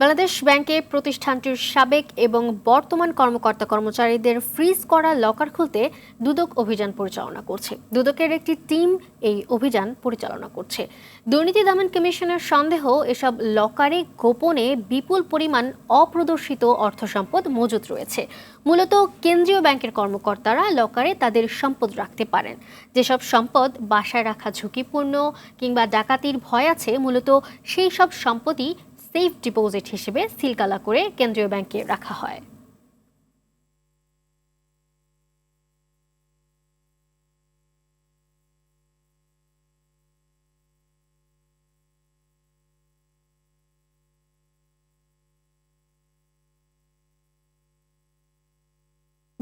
বাংলাদেশ ব্যাংকে প্রতিষ্ঠানটির সাবেক এবং বর্তমান কর্মকর্তা কর্মচারীদের ফ্রিজ করা লকার খুলতে দুদক অভিযান পরিচালনা করছে। দুদকের একটি টিম এই অভিযান পরিচালনা করছে। দুর্নীতি দমন কমিশনের সন্দেহ এসব লকারে গোপনে বিপুল পরিমাণ অপ্রদর্শিত অর্থ সম্পদ মজুত রয়েছে। মূলত কেন্দ্রীয় ব্যাংকের কর্মকর্তারা লকারে তাদের সম্পদ রাখতে পারেন। যেসব সম্পদ বাসায় রাখা ঝুঁকিপূর্ণ কিংবা ডাকাতির ভয় আছে, মূলত সেই সব সম্পদই সেফ ডিপোজিট হিসেবে সিলগালা করে কেন্দ্রীয় ব্যাংকে রাখা হয়।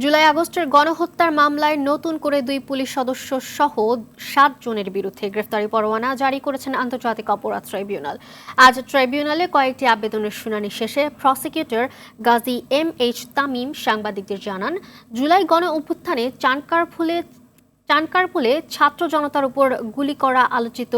জুলাই আগস্টের গণহত্যার মামলায় নতুন করে 2 পুলিশ সদস্য সহ 7 জনের বিরুদ্ধে গ্রেফতারি পরোয়ানা জারি করেছেন আন্তর্জাতিক অপরাধ ট্রাইব্যুনাল। আজ ট্রাইব্যুনালে কয়েকটি আবেদনের শুনানি শেষে প্রসিকিউটর গাজী MH তামিম সাংবাদিকদের জানান, জুলাই গণ অভ্যুত্থানে চানকারপুলে ছাত্র জনতার উপর গুলি করা আলোচিত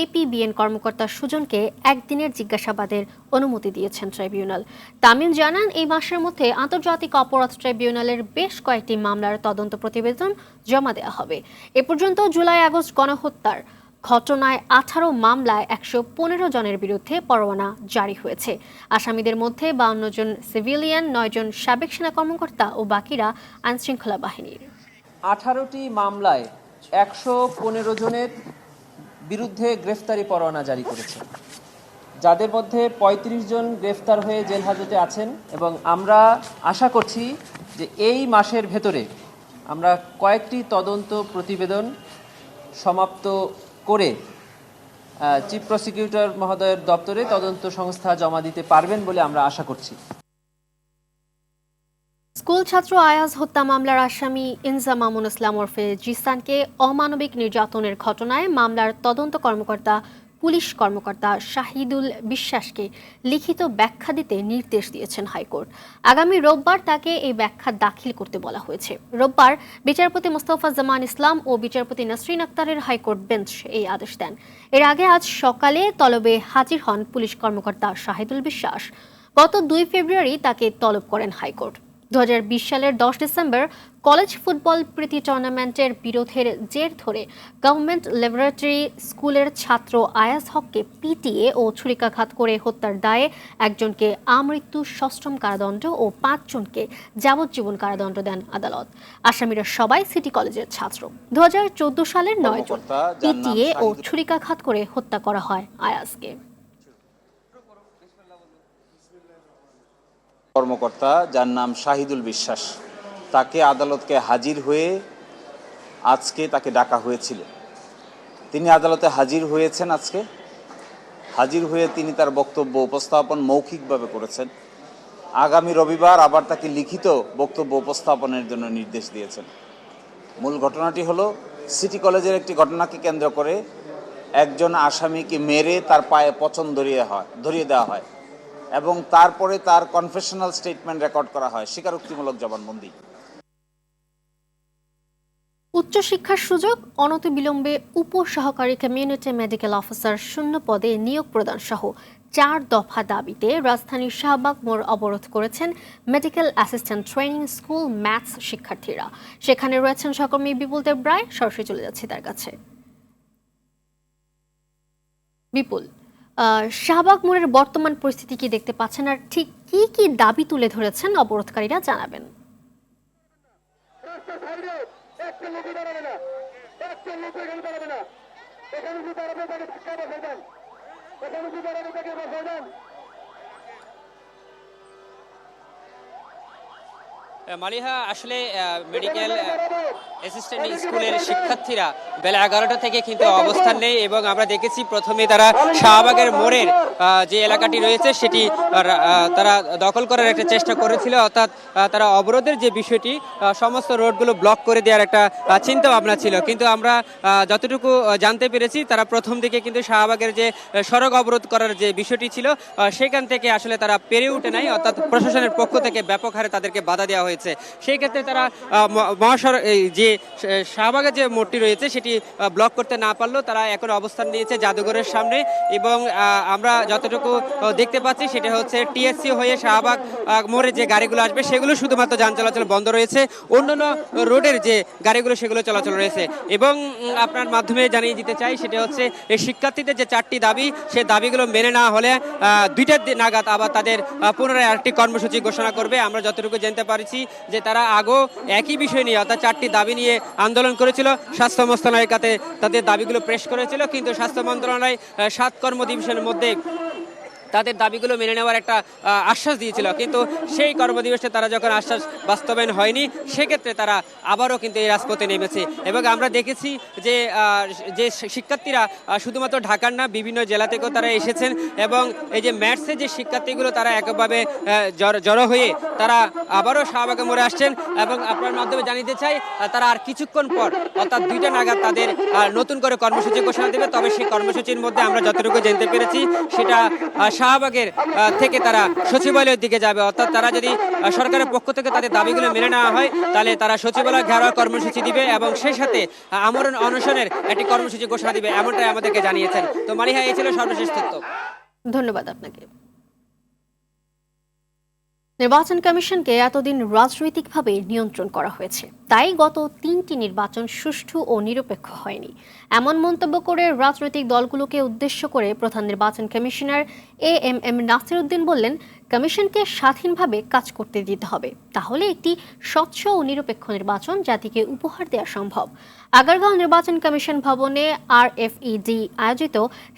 APBN কর্মকর্তা সুজনকে একদিনের জিজ্ঞাসাবাদের অনুমতি দিয়েছেন ট্রাইব্যুনাল। তামিম জানান, এই মাসের মধ্যে আন্তর্জাতিক অপরাধ ট্রাইব্যুনালের বেশ কয়েকটি মামলার তদন্ত প্রতিবেদন জমা দেওয়া হবে। এ পর্যন্ত জুলাই আগস্ট গণহত্যার ঘটনায় 18 মামলায় 115 জনের বিরুদ্ধে পরোয়ানা জারি হয়েছে। আসামিদের মধ্যে 52 জন সিভিলিয়ান, 9 জন সাবেক সেনা কর্মকর্তা ও বাকিরা আইনশৃঙ্খলা বাহিনীর। 18টি মামলায় 115 জনের বিরুদ্ধে গ্রেফতারি পরোয়ানা জারি করেছে, যাদের মধ্যে 35 জন গ্রেফতার হয়ে জেল হাজতে আছেন এবং আমরা আশা করছি যে এই মাসের ভেতরে আমরা কয়েকটি তদন্ত প্রতিবেদন সমাপ্ত করে চিফ প্রসিকিউটর মহোদয়ের দপ্তরে তদন্ত সংস্থা জমা দিতে পারবেন বলে আমরা আশা করছি। স্কুল ছাত্র আয়াজ হত্যা মামলার আসামি ইনজাম মামুন ইসলাম ওরফে জিসানকে অমানবিক নির্যাতনের ঘটনায় মামলার তদন্ত কর্মকর্তা পুলিশ কর্মকর্তা শাহিদুল বিশ্বাসকে লিখিত ব্যাখ্যা দিতে নির্দেশ দিয়েছেন হাইকোর্ট। আগামী রোববার তাকে এই ব্যাখ্যা দাখিল করতে বলা হয়েছে। রোববার বিচারপতি মোস্তফা জামান ইসলাম ও বিচারপতি নাসরিন আক্তারের হাইকোর্ট বেঞ্চ এই আদেশ দেন। এর আগে আজ সকালে তলবে হাজির হন পুলিশ কর্মকর্তা শাহিদুল বিশ্বাস। গত 2 ফেব্রুয়ারি তাকে তলব করেন হাইকোর্ট। 2020 সালের 10 ডিসেম্বর কলেজ ফুটবল প্রীতি টুর্নামেন্টের বিরোধের জের ধরে গভর্নমেন্ট ল্যাবরেটরি স্কুলের ছাত্র আয়াজ হককে পিটিয়ে ও ছুরিকাঘাত করে হত্যার দায়ে একজনকে আমৃত্যু সশ্রম কারাদণ্ড ও 5 জনকে যাবজ্জীবন কারাদণ্ড দেন আদালত। আসামিরা সবাই সিটি কলেজের ছাত্র। 2014 সালের 9 জন পিটিয়ে ও ছুরিকাঘাত করে হত্যা করা হয় আয়াজকে। কর্মকর্তা যার নাম শাহিদুল বিশ্বাস, তাকে আদালতকে হাজির হয়ে আজকে তাকে ডাকা হয়েছিল। তিনি আদালতে হাজির হয়েছেন। আজকে হাজির হয়ে তিনি তার বক্তব্য উপস্থাপন মৌখিকভাবে করেছেন। আগামী রবিবার আবার তাকে লিখিত বক্তব্য উপস্থাপনের জন্য নির্দেশ দিয়েছেন। মূল ঘটনাটি হলো, সিটি কলেজের একটি ঘটনাকে কেন্দ্র করে একজন আসামিকে মেরে তার পায়ে পচন ধরিয়ে দেওয়া হয় এবং তারপরে তার কনফেশনাল স্টেটমেন্ট রেকর্ড করা হয়, স্বীকারোক্তিমূলক জবানবন্দি। উচ্চশিক্ষার সুযোগ অনতিবিলম্বে উপসহকারী কমিউনিটি মেডিকেল অফিসার শূন্য পদে নিয়োগ প্রদান সহ 4 দফা দাবিতে রাজধানীর শাহবাগ মোড় অবরোধ করেছেন medical assistant training school maths শিক্ষার্থীরা। সেখানে রয়েছেন সহকর্মী বিপুল দেব রায়, সরাসরি চলে যাচ্ছে তার কাছে। বিপুল, শাহবাগ মোড়ের বর্তমান পরিস্থিতি কি দেখতে পাচ্ছেন, আর ঠিক কি কি দাবি তুলে ধরেছেন অবরোধকারীরা, জানাবেন। মালিহা, আসলে মেডিকেল অ্যাসিস্ট্যান্ট স্কুলের শিক্ষার্থীরা বেলা 11টা থেকে কিন্তু অবস্থান নেই এবং আমরা দেখেছি প্রথমে তারা শাহবাগের মোড়ের যে এলাকাটি রয়েছে সেটি তারা দখল করার একটা চেষ্টা করেছিল, অর্থাৎ তারা অবরোধের যে বিষয়টি সমস্ত রোডগুলো ব্লক করে দেওয়ার একটা চিন্তা ভাবনা ছিল। কিন্তু আমরা যতটুকু জানতে পেরেছি তারা প্রথম দিকে কিন্তু শাহবাগের যে সড়ক অবরোধ করার যে বিষয়টি ছিল সেখান থেকে আসলে তারা পেরে উঠে নাই, অর্থাৎ প্রশাসনের পক্ষ থেকে ব্যাপক হারে তাদেরকে বাধা দেওয়া হয়েছে। রয়েছে। সেই ক্ষেত্রে তারা যে শাহবাগের যে মোড়টি রয়েছে সেটি ব্লক করতে না পারলেও তারা এখন অবস্থান নিয়েছে জাদুঘরের সামনে, এবং আমরা যতটুকু দেখতে পাচ্ছি সেটা হচ্ছে টিএসসি হয়ে শাহবাগ মোড়ে যে গাড়িগুলো আসবে সেগুলো শুধুমাত্র যান চলাচল বন্ধ রয়েছে, অন্যান্য রোডের যে গাড়িগুলো সেগুলো চলাচল রয়েছে। এবং আপনার মাধ্যমে জানিয়ে দিতে চাই সেটা হচ্ছে এই শিক্ষার্থীদের যে 4টি দাবি, সেই দাবিগুলো মেনে না হলে 2টা নাগাদ আবার তাদের পুনরায় আরেকটি কর্মসূচি ঘোষণা করবে। আমরা যতটুকু জানতে পারছি যে তারা আগেও একই বিষয় নিয়ে অর্থাৎ 4টি দাবি নিয়ে আন্দোলন করেছিল, স্বাস্থ্য মন্ত্রণালয়ের কাছে তাদের দাবিগুলো পেশ করেছিল, কিন্তু স্বাস্থ্য মন্ত্রণালয় 7 কর্মদিবসের মধ্যে তাদের দাবিগুলো মেনে নেওয়ার একটা আশ্বাস দিয়েছিল, কিন্তু সেই কর্মদিবসে তারা যখন আশ্বাস বাস্তবায়ন হয়নি সেক্ষেত্রে তারা আবারও কিন্তু এই রাজপথে নেমেছে। এবং আমরা দেখেছি যে শিক্ষার্থীরা শুধুমাত্র ঢাকার না, বিভিন্ন জেলা থেকেও তারা এসেছেন, এবং এই যে ম্যাথসের যে শিক্ষার্থীগুলো তারা একভাবে জড়ো হয়ে তারা আবারও শাহবাগে মোড়ে আসছেন। এবং আপনার মাধ্যমে জানিয়ে চাই তারা আর কিছুক্ষণ পর অর্থাৎ 2টা নাগাদ তাদের নতুন করে কর্মসূচি ঘোষণা দেবে। তবে সেই কর্মসূচির মধ্যে আমরা যতটুকু জানতে পেরেছি সেটা শাহবাগের থেকে তারা সচিবালয়ের দিকে যাবে, অর্থাৎ তারা যদি সরকারের পক্ষ থেকে তাদের দাবিগুলো মেনে নেওয়া হয় তাহলে তারা সচিবালয় ঘেরাও কর্মসূচি দিবে এবং সেই সাথে আমরণ অনশনের একটি কর্মসূচি ঘোষণা দিবে, এমনটাই আমাদেরকে জানিয়েছেন। তো মালিহা, এই ছিল সর্বশেষ তথ্য। ধন্যবাদ আপনাকে। নির্বাচন কমিশনকে এতদিন রাজনৈতিকভাবে নিয়ন্ত্রণ করা হয়েছে, তাই গত 3টি নির্বাচন সুষ্ঠু ও নিরপেক্ষ হয়নি, এমন মন্তব্য করে রাজনৈতিক দলগুলোকে উদ্দেশ্য করে প্রধান নির্বাচন কমিশনার AMM নাসির উদ্দিন বললেন, কমিশনকে স্বাধীনভাবে কাজ করতে দিতে হবে, তাহলে একটি স্বচ্ছ ও নিরপেক্ষ নির্বাচন জাতিকে উপহার দেওয়া সম্ভব। আগারগাঁও নির্বাচন কমিশন ভবনে RFED আয়োজিত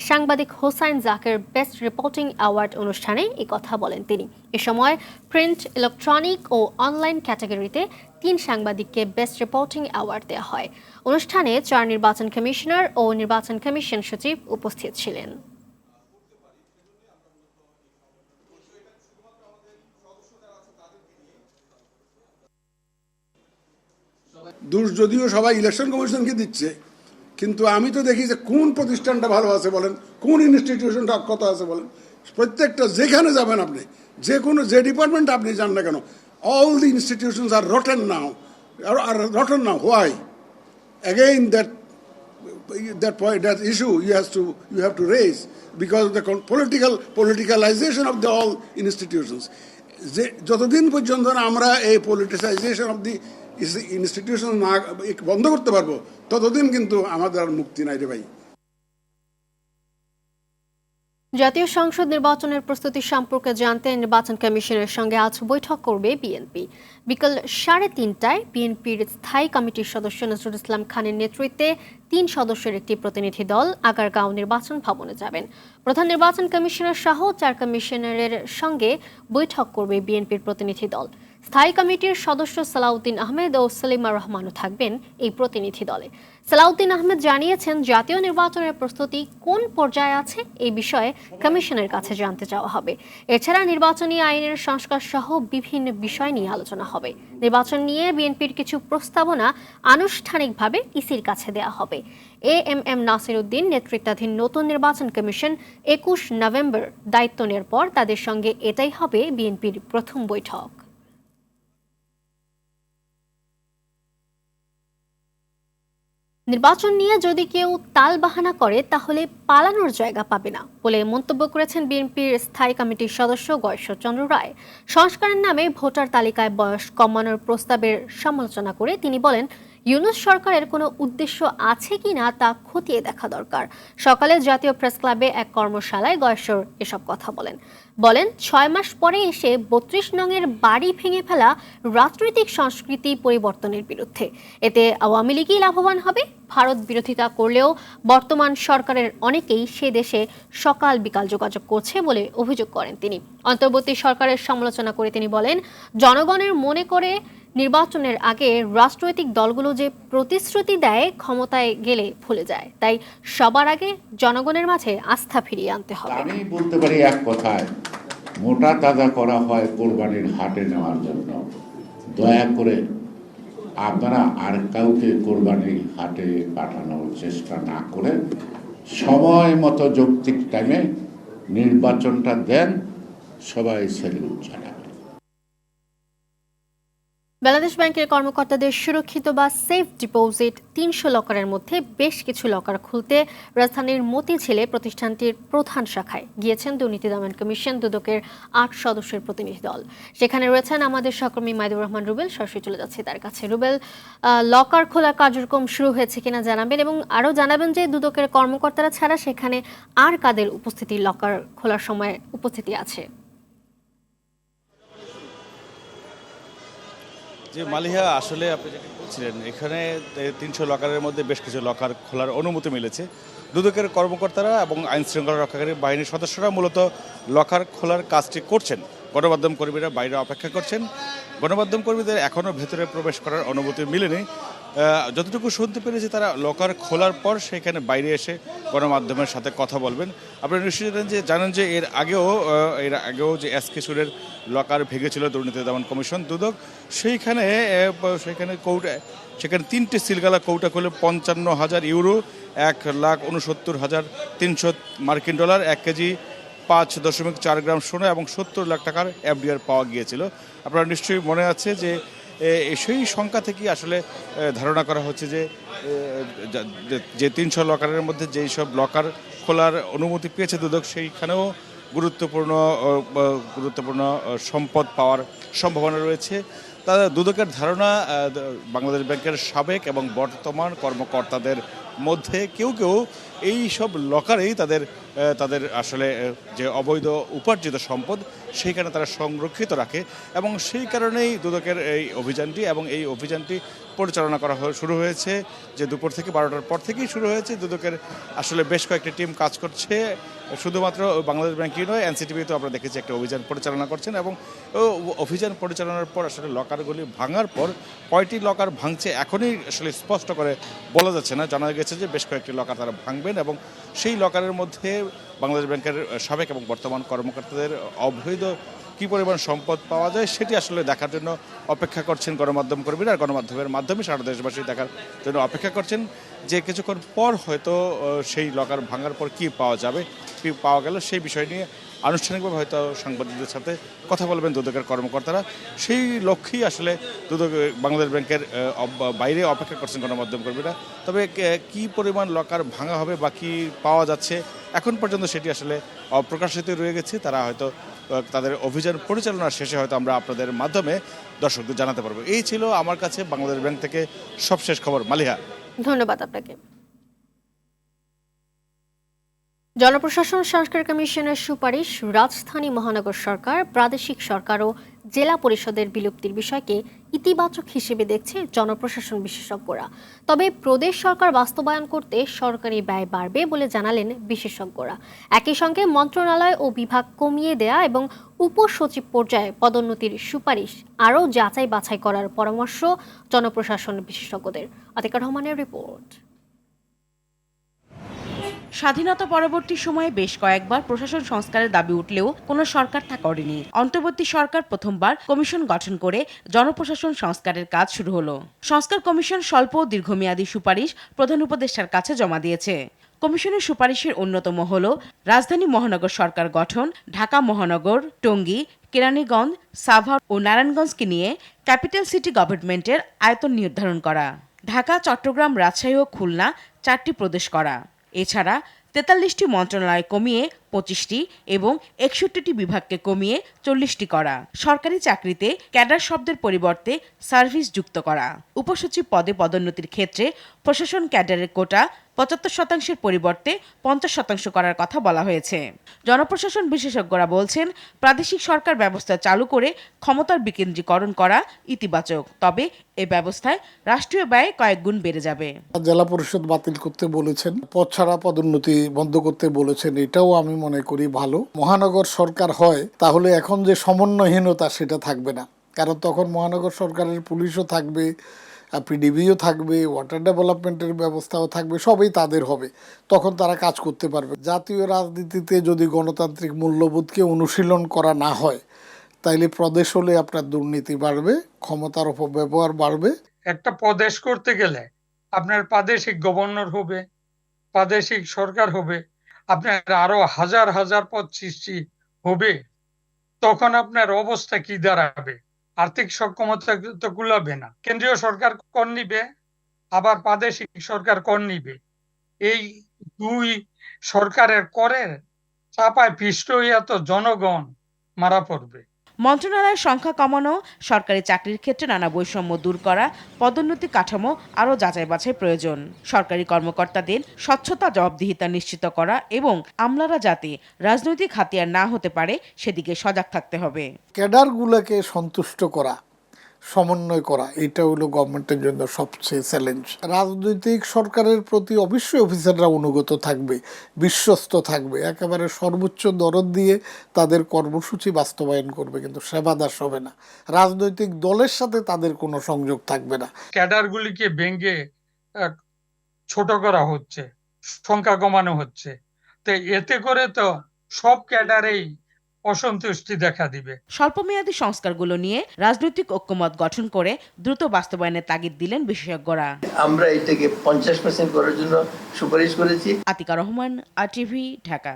সাংবাদিক Hossain Zaker best reporting award অনুষ্ঠানে এই কথা বলেন তিনি। এ সময় প্রিন্ট, ইলেকট্রনিক ও অনলাইন ক্যাটাগরিতে 3 সাংবাদিককে বেস্ট রিপোর্টিং অ্যাওয়ার্ড দেওয়া হয়। অনুষ্ঠানে 4 নির্বাচন কমিশনার ও নির্বাচন কমিশন সচিব উপস্থিত ছিলেন। দোষ যদিও সবাই ইলেকশন কমিশনকে দিচ্ছে, কিন্তু আমি তো দেখি যে কোন প্রতিষ্ঠানটা ভালো আছে বলেন, কোন ইনস্টিটিউশনটা কত আছে বলেন। প্রত্যেকটা যেখানে যাবেন আপনি, যে ডিপার্টমেন্ট আপনি যান না কেন, all the institutions are rotten now. Why? Again, that issue you have to raise because of the politicalization of the all institutions. যতদিন পর্যন্ত আমরা এই politicization of the institutions না বন্ধ করতে পারবো ততদিন কিন্তু আমাদের আর মুক্তি নাই রে ভাই। জাতীয় সংসদ নির্বাচনের প্রস্তুতি সম্পর্কে জানতে নির্বাচন কমিশনের সঙ্গে আজ বৈঠক করবে বিএনপি। বিকেল 3:30টায় বিএনপির স্থায়ী কমিটির সদস্য নজরুল ইসলাম খানের নেতৃত্বে 3 সদস্যের একটি প্রতিনিধি দল আগারগাঁও নির্বাচন ভবনে যাবেন। প্রধান নির্বাচন কমিশনার সহ 4 কমিশনারের সঙ্গে বৈঠক করবে বিএনপির প্রতিনিধি দল। স্থায়ী কমিটির সদস্য সালাউদ্দিন আহমেদ ও সলিমা রহমানও থাকবেন এই প্রতিনিধি দলে। সালাউদ্দিন আহমেদ জানিয়েছেন, জাতীয় নির্বাচনের প্রস্তুতি কোন পর্যায়ে আছে এই বিষয়ে কমিশনের কাছে জানতে চাওয়া হবে। এছাড়া নির্বাচনী আইনের সংস্কার সহ বিভিন্ন বিষয় নিয়ে আলোচনা হবে। নির্বাচন নিয়ে বিএনপির কিছু প্রস্তাবনা আনুষ্ঠানিকভাবে ইসির কাছে দেওয়া হবে। AMM নাসির উদ্দিন নেতৃত্বাধীন নতুন নির্বাচন কমিশন 21 নভেম্বর দায়িত্ব নেওয়ার পর তাদের সঙ্গে এটাই হবে বিএনপির প্রথম বৈঠক। নির্বাচন নিয়ে যদি কেউ তালবাহানা করে তাহলে পালানোর জায়গা পাবে না বলে মন্তব্য করেছেন বিএনপির স্থায়ী কমিটির সদস্য গয়েশ্বরচন্দ্র রায়। সংস্কারের নামে ভোটার তালিকায় বয়স কমানোর প্রস্তাবের সমালোচনা করে তিনি বলেন, ইউনূস সরকারের কোনো উদ্দেশ্য আছে কিনা তা খতিয়ে দেখা দরকার। সকালে জাতীয় প্রেস ক্লাবে এক কর্মশালায় গয়েশ্বর এসব কথা বলেন। 6 মাস পরে এসে 32 নংয়ের বাড়ি ভেঙে ফেলা রাজনৈতিক সংস্কৃতি পরিবর্তনের বিরুদ্ধে। এতে আওয়ামী লীগই লাভবান হবে। ভারত বিরোধিতা করলেও বর্তমান সরকারের অনেকেই সে দেশে সকাল বিকাল যোগাযোগ করছে বলে অভিযোগ করেন তিনি। অন্তর্বর্তী সরকারের সমালোচনা করে তিনি বলেন, জনগণের মনে করে নির্বাচনের আগে রাজনৈতিক দলগুলো যে প্রতিশ্রুতি দেয় ক্ষমতায় গেলে ভুলে যায়, তাই সবার আগে জনগণের মাঝে আস্থা ফিরিয়ে আনতে হবে। আমি বলতে পারি এক কথায়, মোটা তাজা করা হয় কোরবানির হাটে নেওয়ার জন্য। দয়া করে আপনারা আর কাউকে কোরবানির হাটে পাঠানোর চেষ্টা না করে সময় মতো যৌক্তিক টাইমে নির্বাচনটা দেন, সবাই সেলিউট জানাবে। বাংলাদেশ ব্যাংকের কর্মকর্তাদের সুরক্ষিত বা সেফ ডিপোজিট ৩০০ লকারের মধ্যে বেশ কিছু লকার খুলতে রাজধানীর মতিঝিলে প্রতিষ্ঠানটির প্রধান শাখায় গিয়েছেন দুর্নীতি দমন কমিশন দুদকের ৮ সদস্যের প্রতিনিধি দল। সেখানে রয়েছেন আমাদের সহকর্মী মাইদুর রহমান রুবেল। সরাসরি চলে যাচ্ছে তার কাছে। রুবেল, লকার খোলার কার্যক্রম শুরু হয়েছে কিনা জানাবেন এবং আরও জানাবেন যে দুদকের কর্মকর্তারা ছাড়া সেখানে আর কাদের উপস্থিতি লকার খোলার সময় উপস্থিতি আছে। যে মালিহা, আসলে আপনি যেটা বলছিলেন, এখানে ৩০০ লকারের মধ্যে বেশ কিছু লকার খোলার অনুমতি মিলেছে। দুদকের কর্মকর্তারা এবং আইন শৃঙ্খলা রক্ষাকারী বাহিনীর সদস্যরা মূলত লকার খোলার কাজটি করছেন। গণমাধ্যম কর্মীরা বাইরে অপেক্ষা করছেন। গণমাধ্যম কর্মীদের এখনও ভেতরে প্রবেশ করার অনুমতি মিলেনি। যতটুকু শুনতে পেরেছি, তারা লকার খোলার পর সেখানে বাইরে এসে গণমাধ্যমের সাথে কথা বলবেন। আপনারা নিশ্চয়ই জানেন যে এর আগেও যে এসকে সুরের লকার ভেঙেছিল দুর্নীতি দমন কমিশন দুদক, সেখানে 3টে সিলগালা কৌটা খুলে ৫৫,০০০ ইউরো, ১,৬৯,৩০০ মার্কিন ডলার, ১ কেজি ৫.৪ গ্রাম সোনা এবং ৭০ লাখ টাকার এফডিআর পাওয়া গিয়েছিল। আপনারা নিশ্চয়ই মনে আছে যে সেই সংখ্যা থেকেই আসলে ধারণা করা হচ্ছে যে ৩০০ লকারের মধ্যে যেই সব লকার খোলার অনুমতি পেয়েছে দুদক, সেইখানেও গুরুত্বপূর্ণ সম্পদ পাওয়ার সম্ভাবনা রয়েছে। তাদের দুদকের ধারণা, বাংলাদেশ ব্যাংকের সাবেক এবং বর্তমান কর্মকর্তাদের মধ্যে কেউ এই সব লকারেই তাদের আসলে যে অবৈধ উপার্জিত সম্পদ সেইখানে তারা সংরক্ষিত রাখে এবং সেই কারণেই দুদকের এই অভিযানটি পরিচালনা করা শুরু হয়েছে। যে দুপুর থেকে 12টার পর থেকেই শুরু হয়েছে। দুদকের আসলে বেশ কয়েকটি টিম কাজ করছে। শুধুমাত্র বাংলাদেশ ব্যাংকই নয়, এনসিটিভি তো আমরা দেখেছি একটা অভিযান পরিচালনা করছেন এবং অভিযান পরিচালনার পর আসলে লকারগুলি ভাঙার পর কয়টি লকার ভাঙছে এখনই আসলে স্পষ্ট করে বলা যাচ্ছে না। জানা গেছে যে বেশ কয়েকটি লকার তারা ভাঙবেন এবং সেই লকারের মধ্যে বাংলাদেশ ব্যাংকের সাবেক এবং বর্তমান কর্মকর্তাদের অবৈধ কী পরিমাণ সম্পদ পাওয়া যায় সেটি আসলে দেখার জন্য অপেক্ষা করছেন গণমাধ্যম কর্মীরা। আর গণমাধ্যমের মাধ্যমে সারা দেশবাসী দেখার জন্য অপেক্ষা করছেন যে কিছুক্ষণ পর হয়তো সেই লকার ভাঙার পর কী পাওয়া গেল সেই বিষয় নিয়ে আনুষ্ঠানিকভাবে হয়তো সাংবাদিকদের সাথে কথা বলবেন দুদকের কর্মকর্তারা। সেই লক্ষ্যেই আসলে দুদক বাংলাদেশ ব্যাংকের বাইরে অপেক্ষা করছেন গণমাধ্যম কর্মীরা। তবে কী পরিমাণ লকার ভাঙা হবে বা কী পাওয়া যাচ্ছে এখন পর্যন্ত সেটি আসলে অপ্রকাশিত রয়ে গেছে। তারা হয়তো তাদের অভিযান পরিচালনার শেষে হয়তো আমরা আপনাদের মাধ্যমে দর্শকদের জানাতে পারবো। এই ছিল আমার কাছে বাংলাদেশ ব্যাংক থেকে সবশেষ খবর। মালিহা, ধন্যবাদ আপনাকে। জনপ্রশাসন সংস্কার কমিশনের সুপারিশ, রাজধানী মহানগর সরকার, প্রাদেশিক সরকার ও জেলা পরিষদের বিলুপ্তির বিষয়কে ইতিবাচক হিসেবে দেখছে জনপ্রশাসন বিশেষজ্ঞরা। তবে প্রদেশ সরকার বাস্তবায়ন করতে সরকারি ব্যয় বাড়বে বলে জানালেন বিশেষজ্ঞরা। একই সঙ্গে মন্ত্রণালয় ও বিভাগ কমিয়ে দেয়া এবং উপসচিব পর্যায়ে পদোন্নতির সুপারিশ আরও যাচাই বাছাই করার পরামর্শ জনপ্রশাসন বিশেষজ্ঞদের। আতিকা রহমানের রিপোর্ট। স্বাধীনতা পরবর্তী সময়ে বেশ কয়েকবার প্রশাসন সংস্কারের দাবি উঠলেও কোনো সরকার তা করেনি। অন্তর্বর্তী সরকার প্রথমবার কমিশন গঠন করে জনপ্রশাসন সংস্কারের কাজ শুরু হলো। সংস্কার কমিশন স্বল্প ও দীর্ঘমেয়াদী সুপারিশ প্রধান উপদেষ্টার কাছে জমা দিয়েছে। কমিশনের সুপারিশের অন্যতম হল রাজধানী মহানগর সরকার গঠন, ঢাকা মহানগর, টঙ্গী, কেরানীগঞ্জ, সাভার ও নারায়ণগঞ্জকে নিয়ে ক্যাপিটাল সিটি গভর্নমেন্টের আয়তন নির্ধারণ করা, ঢাকা, চট্টগ্রাম, রাজশাহী ও খুলনা 4টি প্রদেশ করা। এছাড়া 43টি মন্ত্রণালয় কমিয়ে 25টি এবং 61টি বিভাগকে কমিয়ে 40টি করা। সরকারি চাকরিতে ক্যাডার শব্দের পরিবর্তে সার্ভিস যুক্ত করা। উপসচিব পদে পদোন্নতির ক্ষেত্রে প্রশাসন ক্যাডারের কোটা 75% পরিবর্তে 50% করার কথা বলা হয়েছে। জনপ্রশাসন বিশেষজ্ঞরা বলছেন, প্রাদেশিক সরকার ব্যবস্থা চালু করে ক্ষমতার বিকেন্দ্রীকরণ করা ইতিবাচক। তবে এ ব্যবস্থায় রাষ্ট্রীয় ব্যয় কয়েক গুণ বেড়ে যাবে। জেলা পরিষদ বাতিল করতে বলেছেন, পদ ছাড়া পদোন্নতি বন্ধ করতে বলেছেন, এটাও আমি মনে করি ভালো। মহানগর সরকার হয় তাহলে এখন যে সমন্বয়হীনতা সেটা থাকবে না, কারণ তখন মহানগর সরকারের পুলিশও থাকবে, পিডিবিও থাকবে, ওয়াটার ডেভেলপমেন্টের ব্যবস্থাও থাকবে, সবই তাদের হবে। তখন তারা কাজ করতে পারবে। জাতীয় রাজনীতিতে যদি গণতান্ত্রিক মূল্যবোধকে অনুশীলন করা না হয় তাইলে প্রদেশ হলে আপনার দুর্নীতি বাড়বে, ক্ষমতার অপব্যবহার বাড়বে। একটা প্রদেশ করতে গেলে আপনার প্রাদেশিক গভর্নর হবে, প্রাদেশিক সরকার হবে, আপনার আরো হাজার হাজার পদ সৃষ্টি হবে। তখন আপনার অবস্থা কি দাঁড়াবে? আর্থিক সক্ষমতা তো কুলাবে না। কেন্দ্রীয় সরকার কর নিবে, আবার প্রাদেশিক সরকার কর নিবে। এই দুই সরকারের করের চাপায় পিষ্ট হইয়া তো জনগণ মারা পড়বে। মন্ত্রণালয়ের সংখ্যা কমানো, সরকারি চাকরির ক্ষেত্রে নানা বৈষম্য দূর করা, পদোন্নতি কাঠামো আরও যাচাই বাছাই প্রয়োজন। সরকারি কর্মকর্তাদের স্বচ্ছতা, জবাবদিহিতা নিশ্চিত করা এবং আমলারা যাতে রাজনৈতিক হাতিয়ার না হতে পারে সেদিকে সজাগ থাকতে হবে। ক্যাডারগুলোকে সন্তুষ্ট করা, সমন্বয় করা, এটা হলো গভর্নমেন্টের জন্য সবচেয়ে চ্যালেঞ্জ। রাজনৈতিক সরকারের প্রতি অবশ্যই অফিসাররা অনুগত থাকবে, বিশ্বস্ত থাকবে, একেবারে সর্বোচ্চ দরদ দিয়ে তাদের কর্মসূচি বাস্তবায়ন করবে, কিন্তু সেবাদাস হবে না। রাজনৈতিক দলের সাথে তাদের কোনো সংযোগ থাকবে না। ক্যাডারগুলিকে ভেঙে ছোট করা হচ্ছে, সংখ্যা কমানো হচ্ছে। তো এতে করে তো সব ক্যাডারেই অসন্তুষ্টি দেখা দিবে। স্বল্পমেয়াদী সংস্কারগুলো নিয়ে রাজনৈতিক ঐক্যমত গঠন করে দ্রুত বাস্তবায়নের তাগিদ দিলেন বিশেষজ্ঞরা। আমরা এটাকে 50% করার জন্য সুপারিশ করেছি। আতিকা রহমান, RTV, ঢাকা।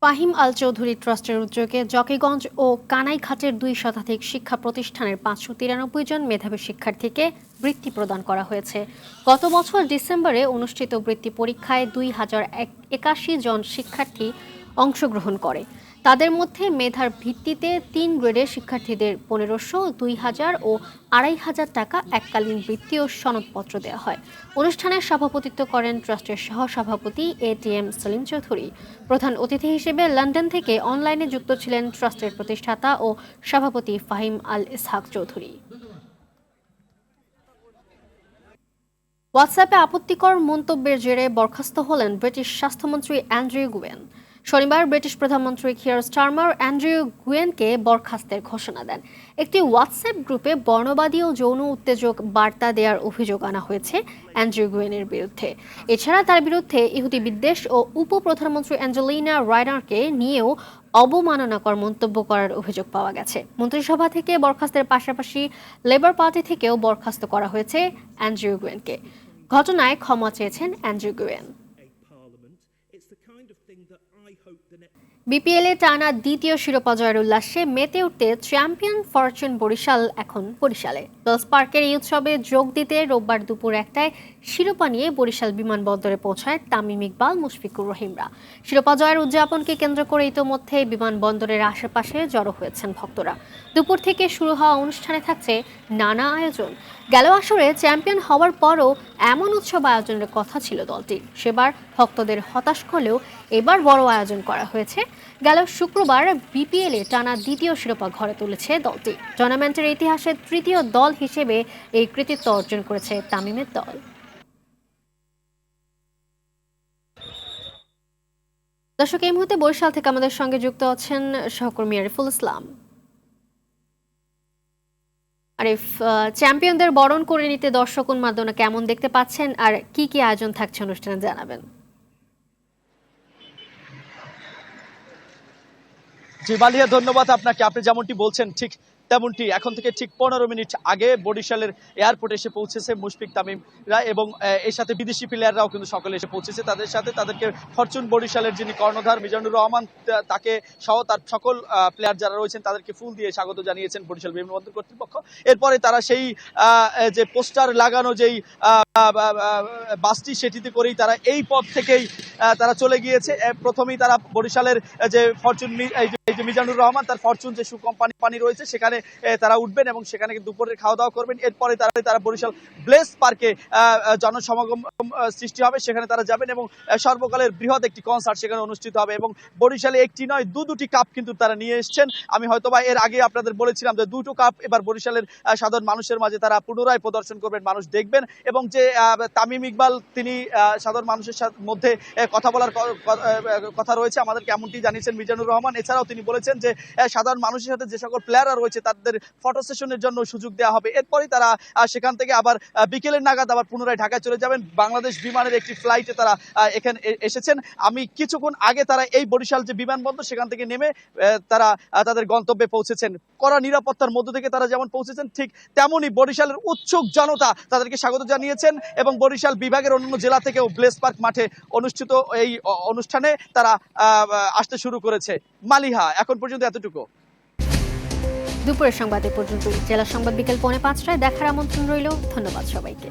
ফাহিম আল চৌধুরী ট্রাস্টের উদ্যোগে জকিগঞ্জ ও কানাইঘাটের 2 শতাধিক শিক্ষা প্রতিষ্ঠানের 593 জন মেধাবী শিক্ষার্থীকে বৃত্তি প্রদান করা হয়েছে। গত বছর ডিসেম্বরে অনুষ্ঠিত বৃত্তি পরীক্ষায় 2081 জন শিক্ষার্থী অংশগ্রহণ করে। তাদের মধ্যে মেধার ভিত্তিতে 3 গ্রেডের শিক্ষার্থীদের 1500, 2000 ও 2500 টাকা এককালীন বৃত্তি ও সনদপত্র দেওয়া হয়। অনুষ্ঠানে সভাপতিত্ব করেন ট্রাস্টের সহসভাপতি ATM সলিম চৌধুরী। প্রধান অতিথি হিসেবে লন্ডন থেকে অনলাইনে যুক্ত ছিলেন ট্রাস্টের প্রতিষ্ঠাতা ও সভাপতি ফাহিম আল ইসহাক চৌধুরী। হোয়াটসঅ্যাপে আপত্তিকর মন্তব্যের জেরে বরখাস্ত হলেন ব্রিটিশ স্বাস্থ্যমন্ত্রী অ্যান্ড্রিউ গুয়েন। শনিবার ব্রিটিশ প্রধানমন্ত্রী কিয়ার স্টারমার অ্যান্ড্রিউ গুয়েনকে বরখাস্তের ঘোষণা দেন। একটি হোয়াটসঅ্যাপ গ্রুপে বর্ণবাদী ও যৌন উত্তেজক বার্তা দেওয়ার অভিযোগ আনা হয়েছে অ্যান্ড্রিউ গুয়েনের বিরুদ্ধে। এছাড়া তার বিরুদ্ধে ইহুদি বিদ্বেষ ও উপপ্রধানমন্ত্রী অ্যাঞ্জেলিনা রাইডারকে নিয়েও অবমাননাকর মন্তব্য করার অভিযোগ পাওয়া গেছে। মন্ত্রিসভা থেকে বরখাস্তের পাশাপাশি লেবার পার্টি থেকেও বরখাস্ত করা হয়েছে অ্যান্ড্রিউ গুয়েনকে। ঘটনায় ক্ষমা চেয়েছেন অ্যান্ড্রিউ গুয়েন। বিপিএলে টানা দ্বিতীয় শিরোপা জয়ের উল্লাসে মেতে উঠতে চ্যাম্পিয়ন ফরচুন বরিশাল এখন বরিশালে। ওয়েলস পার্কের এই উৎসবে যোগ দিতে রোববার দুপুর 1টায় শিরোপা নিয়ে বরিশাল বিমানবন্দরে পৌঁছায় তামিম ইকবাল, মুশফিকুর রহিমরা। শিরোপা জয়ের উদযাপনকে কেন্দ্র করে ইতোমধ্যে বিমানবন্দরের আশেপাশে জড়ো হয়েছেন ভক্তরা। দুপুর থেকে শুরু হওয়া অনুষ্ঠানে থাকছে নানা আয়োজন। গেল আসরে চ্যাম্পিয়ন হওয়ার পরও এমন উৎসব আয়োজনের কথা ছিল দলটি। সেবার ভক্তদের হতাশ করলেও এবার বড় আয়োজন করা হয়েছে। গেল শুক্রবার বিপিএলে টানা দ্বিতীয় শিরোপা ঘরে তুলেছে দলটি। টুর্নামেন্টের ইতিহাসে তৃতীয় দল হিসেবে এই কৃতিত্ব অর্জন করেছে তামিমের দল। দর্শক, এই মুহূর্তে বরিশাল থেকে আমাদের সঙ্গে যুক্ত আছেন সহকর্মী আরিফুল ইসলাম। আরিফ, চ্যাম্পিয়নদের বরণ করে নিতে দর্শক উন্মাদনা কেমন দেখতে পাচ্ছেন, আর কি কি আয়োজন থাকছে অনুষ্ঠানে জানাবেন? জি মালিয়া, ধন্যবাদ আপনাকে। আপনি যেমনটি বলছেন ঠিক তেমনটি এখন থেকে ঠিক 15 মিনিট আগে বরিশালের এয়ারপোর্টে এসে পৌঁছেছে মুশফিক, তামিমরা এবং এর সাথে বিদেশি প্লেয়াররাও কিন্তু সকলে এসে পৌঁছেছে। তাদের সাথে তাদেরকে ফরচুন বরিশালের যিনি কর্ণধার মিজানুর রহমান, তাকে সহ তার সকল প্লেয়ার যারা রয়েছেন তাদেরকে ফুল দিয়ে স্বাগত জানিয়েছেন বরিশাল বিমানবন্দর কর্তৃপক্ষ। এরপরে তারা সেই যে পোস্টার লাগানো যেই বাসটি, সেটিতে করেই তারা এই পথ থেকেই তারা চলে গিয়েছে। প্রথমেই তারা বরিশালের যে ফরচুন, এই যে মিজানুর রহমান তার ফরচুন যে শু কোম্পানি রয়েছে সেখানে তারা উঠবেন এবং সেখানে দুপুরের খাওয়া দাওয়া করবেন। এরপরে তারা বরিশাল ব্লেস পার্কে জনসমাগম সৃষ্টি হবে, সেখানে তারা যাবেন এবং সর্বকালের বৃহৎ একটি কনসার্ট সেখানে অনুষ্ঠিত হবে। এবং বরিশালে একটি নয় দুটি কাপ কিন্তু তারা নিয়ে এসছেন। আমি হয়তোবা এর আগে আপনাদের বলেছিলাম যে 2টো কাপ এবার বরিশালের সাধারণ মানুষের মাঝে তারা পুনরায় প্রদর্শন করবেন, মানুষ দেখবেন। এবং যে তামিম ইকবাল, তিনি সাধারণ মানুষের মধ্যে কথা বলার কথা রয়েছে, আমাদেরকে এমনটি জানিয়েছেন মিজানুর রহমান। এছাড়াও তিনি বলেছেন যে সাধারণ মানুষের সাথে যে সকল প্লেয়াররা রয়েছে তাদের ফটো সেশনের জন্য সুযোগ দেওয়া হবে। এরপরই তারা সেখান থেকে আবার বিকেলের নাগাদ আবার পুনরায় ঢাকায় চলে যাবেন। বাংলাদেশ বিমানের একটি ফ্লাইটে তারা এখানে এসেছেন। আমি কিছুক্ষণ আগে তারা এই বরিশাল যে বিমানবন্দর সেখান থেকে নেমে তারা তাদের গন্তব্যে পৌঁছেছেন। কড়া নিরাপত্তার মধ্য থেকে তারা যেমন পৌঁছেছেন ঠিক তেমনই বরিশালের উৎসুক জনতা তাদেরকে স্বাগত জানিয়েছেন। এবং বরিশাল বিভাগের অন্যান্য জেলা থেকেও ব্লেস পার্ক মাঠে অনুষ্ঠিত এই অনুষ্ঠানে তারা আসতে শুরু করেছে। মালিহা, এখন পর্যন্ত এতটুকু। দুপুরের সংবাদ এ পর্যন্তই। জেলা সংবাদ বিকেল 4:45টায় দেখার আমন্ত্রণ রইল। ধন্যবাদ সবাইকে।